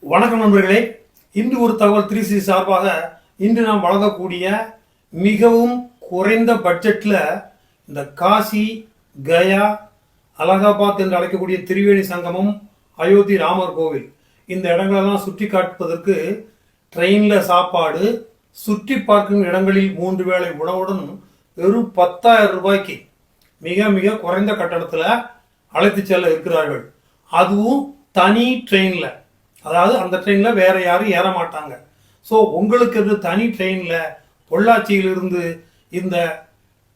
வணக்கம் நண்பர்களே. இன்று ஒரு தகவல் 3C சார்பாக இன்று நாம் வழங்கக்கூடிய மிகவும் குறைந்த பட்ஜெட்டில் இந்த காசி, கயா, அலகாபாத் என்று அழைக்கக்கூடிய திரிவேணி சங்கமம், அயோத்தி ராமர் கோவில் இந்த இடங்களெல்லாம் சுற்றி காட்டுவதற்கு ட்ரெயினில் சாப்பாடு, சுற்றி பார்க்கும் இடங்களில் 3 வேளை உணவுடன் வெறும் 10,000 ரூபாய்க்கு மிக மிக குறைந்த கட்டணத்தில் அழைத்து செல்ல இருக்கிறார்கள். அதுவும் தனி ட்ரெயினில், அதாவது அந்த ட்ரெயினில் வேற யாரும் ஏற மாட்டாங்க. ஸோ உங்களுக்கு இது தனி ட்ரெயினில் பொள்ளாச்சியிலிருந்து இந்த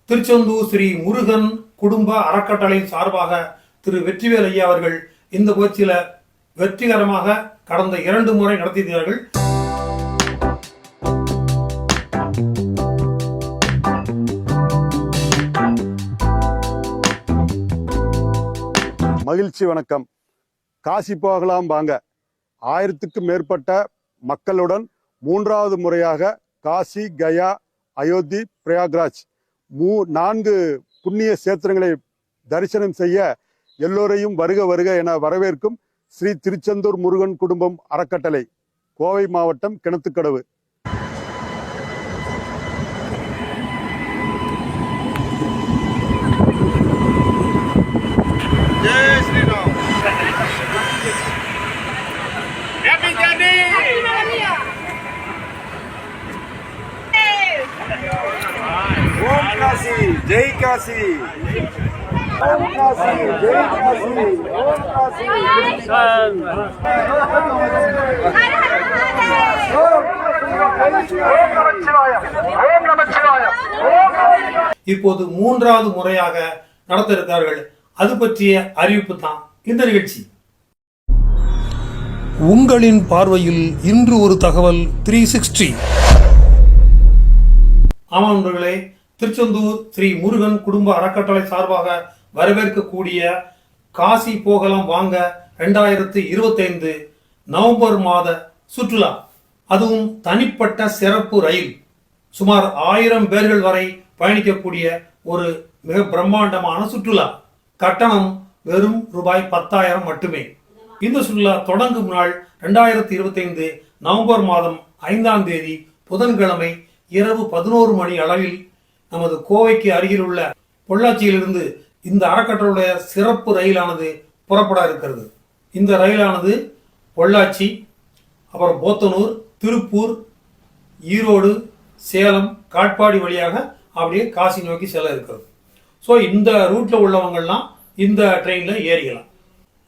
திருச்செந்தூர் ஸ்ரீ முருகன் குடும்ப அறக்கட்டளை சார்பாக திரு வெற்றிவேல் ஐயா அவர்கள் இந்த முயற்சியில் வெற்றிகரமாக கடந்த 2 முறை நடத்தியிருக்கிறார்கள். மகிழ்ச்சி வணக்கம். காசி போகலாம் வாங்க. 1000க்கும் மேற்பட்ட மக்களுடன் 3வது முறையாக காசி, கயா, அயோத்தி, பிரயாக்ராஜ் 4 புண்ணிய சேத்திரங்களை தரிசனம் செய்ய எல்லோரையும் வருக வருக என வரவேற்கும் ஸ்ரீ திருச்செந்தூர் முருகன் குடும்பம் அறக்கட்டளை, கோவை மாவட்டம் கிணத்துக்கடவு. ஜெய் ஸ்ரீராம். ஓம் காசி, ஜெய் காசி. ஓம் காசி, ஜெய் காசி. ஓம் காசி. இப்போது 3வது முறையாக நடத்த இருக்கிறார்கள். அது பற்றிய அறிவிப்பு தான் இந்த நிகழ்ச்சி. உங்களின் பார்வையில் இன்று ஒரு தகவல் 360. ஆமாம் நண்பர்களே, திருச்செந்தூர் ஸ்ரீ முருகன் குடும்ப அறக்கட்டளை சார்பாக வரவேற்கக்கூடிய காசி போகலாம் வாங்க 2025 நவம்பர் மாத சுற்றுலா, அதுவும் தனிப்பட்ட சிறப்பு ரயில், சுமார் 1000 பேர்கள் வரை பயணிக்கக்கூடிய ஒரு மிக பிரம்மாண்டமான சுற்றுலா. கட்டணம் வெறும் ரூபாய் 10,000 மட்டுமே. இந்த சுற்றுலா தொடங்கும் நாள் 2025 நவம்பர் மாதம் 5ஆம் தேதி புதன்கிழமை இரவு 11 மணி அளவில் நமது கோவைக்கு அருகில் உள்ள பொள்ளாச்சியிலிருந்து இந்த அறக்கட்டளையுடைய சிறப்பு ரயிலானது புறப்பட இருக்கிறது. இந்த ரயிலானது பொள்ளாச்சி, அப்புறம் போத்தனூர், திருப்பூர், ஈரோடு, சேலம், காட்பாடி வழியாக அப்படியே காசி நோக்கி செல்ல இருக்கிறது. ஸோ இந்த ரூட்டில் உள்ளவங்கள்லாம் இந்த ட்ரெயினில் ஏறிக்கலாம்.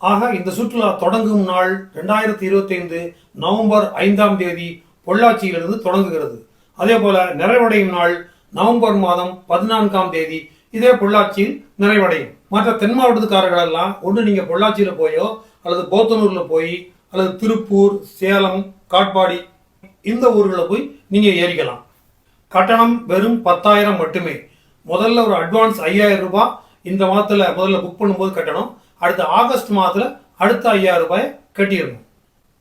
ஆக இந்த சுற்றுலா தொடங்கும் நாள் 2025 நவம்பர் 5ஆம் தேதி பொள்ளாச்சியிலிருந்து தொடங்குகிறது. அதே போல நிறைவடையும் நாள் நவம்பர் மாதம் 14ஆம் தேதி இதே பொள்ளாச்சியில் நிறைவடையும். மற்ற தென் மாவட்டத்துக்காரர்கள் எல்லாம் ஒன்று நீங்கள் பொள்ளாச்சியில் போயோ அல்லது போத்தனூரில் போய் அல்லது திருப்பூர், சேலம், காட்பாடி இந்த ஊர்களில் போய் நீங்கள் ஏறிக்கலாம். கட்டணம் வெறும் 10,000 மட்டுமே. முதல்ல ஒரு அட்வான்ஸ் 5,000 ரூபாய் இந்த மாதத்தில் முதல்ல புக் பண்ணும்போது கட்டணும். அடுத்த ஆகஸ்ட் மாதத்தில் அடுத்த 5,000 ரூபாய் கட்டிடணும்.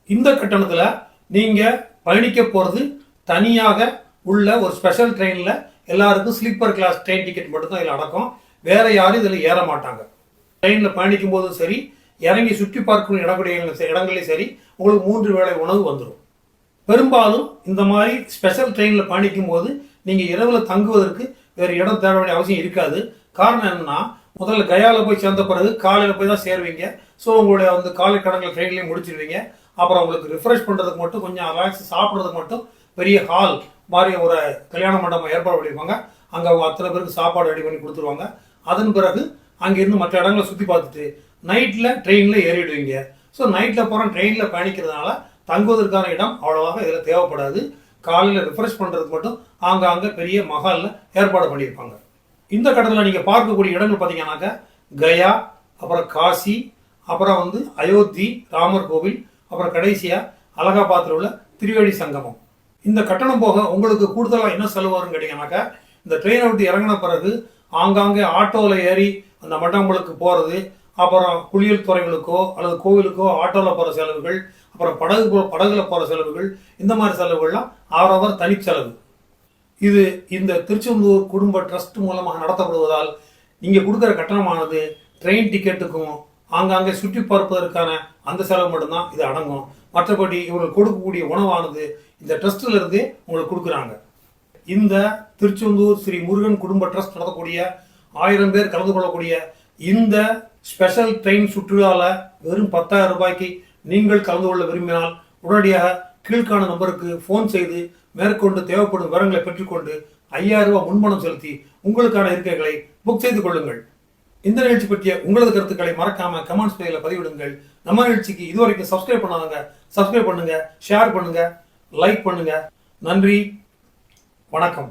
இந்த கட்டணத்தில் நீங்கள் பயணிக்க போகிறது தனியாக உள்ள ஒரு ஸ்பெஷல் ட்ரெயினில் எல்லாருக்கும் ஸ்லீப்பர் கிளாஸ் ட்ரெயின் டிக்கெட் மட்டும்தான் இதில் அடக்கம். வேற யாரும் இதில் ஏற மாட்டாங்க. ட்ரெயினில் பயணிக்கும் போதும் சரி, இறங்கி சுற்றி பார்க்கும் இடங்களையும் சரி, உங்களுக்கு 3 வேளை உணவு வந்துடும். பெரும்பாலும் இந்த மாதிரி ஸ்பெஷல் ட்ரெயினில் பயணிக்கும் போது நீங்கள் இரவில் தங்குவதற்கு வேறு இடம் தேட வேண்டிய அவசியம் இருக்காது. காரணம் என்னன்னா, முதல்ல கயாவில் போய் சேர்ந்த பிறகு காலையில் போய் தான் சேருவீங்க. ஸோ உங்களுடைய காலை கடன்களை ட்ரெயின்லேயே முடிச்சிருவீங்க. அப்புறம் உங்களுக்கு ரிஃப்ரெஷ் பண்ணுறதுக்கு மட்டும், கொஞ்சம் ரிலாக்ஸ் சாப்பிட்றதுக்கு மட்டும் பெரிய ஹால் மாதிரி ஒரு கல்யாண மண்டபம் ஏற்பாடு பண்ணியிருப்பாங்க. அங்கே அவங்க அத்தனை பேருக்கு சாப்பாடு ரெடி பண்ணி கொடுத்துருவாங்க. அதன் பிறகு அங்கேருந்து மற்ற இடங்களை சுற்றி பார்த்துட்டு நைட்டில் ட்ரெயினில் ஏறிடுவீங்க. ஸோ நைட்டில் போகிற ட்ரெயினில் பயணிக்கிறதுனால தங்குவதற்கான இடம் அவ்வளோவாக இதில் தேவைப்படாது. காலையில் ரிஃப்ரெஷ் பண்ணுறதுக்கு மட்டும் ஆங்காங்கே பெரிய மஹாலில் ஏற்பாடு பண்ணியிருப்பாங்க. இந்த கட்டத்தில் நீங்கள் பார்க்கக்கூடிய இடங்கள் பார்த்தீங்கன்னாக்கா கயா, அப்புறம் காசி, அப்புறம் அயோத்தி ராமர் கோவில், அப்புறம் கடைசியாக அலகாபாத்தில் உள்ள திரிவேணி சங்கமம். இந்த கட்டணம் போக உங்களுக்கு கூடுதலாக என்ன செலவு வரும்னு கேட்டிங்கன்னாக்கா, இந்த ட்ரெயினை விட்டு இறங்கின பிறகு ஆங்காங்கே ஆட்டோவில் ஏறி அந்த மண்டபங்களுக்கு போகிறது, அப்புறம் குளியல் துறைகளுக்கோ அல்லது கோவிலுக்கோ ஆட்டோவில் போகிற செலவுகள், அப்புறம் படகுல போகிற செலவுகள், இந்த மாதிரி செலவுகள்லாம் அவரவர் தனிச்செலவு. இது இந்த திருச்செந்தூர் குடும்ப ட்ரஸ்ட் மூலமாக நடத்தப்படுவதால் நீங்கள் கொடுக்குற கட்டணமானது ட்ரெயின் டிக்கெட்டுக்கும் ஆங்காங்கே சுற்றி பார்ப்பதற்கான அந்த செலவு மட்டும்தான் இது அடங்கும். மற்றபடி இவர்கள் கொடுக்கக்கூடிய உணவானது இந்த ட்ரஸ்ட்ல இருந்து உங்களுக்கு கொடுக்குறாங்க. இந்த திருச்செந்தூர் ஸ்ரீ முருகன் குடும்ப ட்ரஸ்ட் நடத்தக்கூடிய 1000 பேர் கலந்து கொள்ளக்கூடிய இந்த ஸ்பெஷல் ட்ரெயின் சுற்றுலால வெறும் 10,000 ரூபாய்க்கு நீங்கள் கலந்து கொள்ள விரும்பினால் உடனடியாக கீழ்காண நம்பருக்கு போன் செய்து மேற்கொண்டு தேவைப்படும் விவரங்களை பெற்றுக்கொண்டு 5000 ரூபாய் முன்பணம் செலுத்தி உங்களுக்கான இருக்கைகளை புக் செய்து கொள்ளுங்கள். இந்த நிகழ்ச்சி பற்றிய உங்களது கருத்துக்களை மறக்காம கமெண்ட்ஸ் பகுதியில் பதிவிடுங்கள். நம்ம நிகழ்ச்சிக்கு இதுவரைக்கும் சப்ஸ்கிரைப் பண்ணாதவங்க சப்ஸ்கிரைப் பண்ணுங்க, ஷேர் பண்ணுங்க, லைக் பண்ணுங்க. நன்றி, வணக்கம்.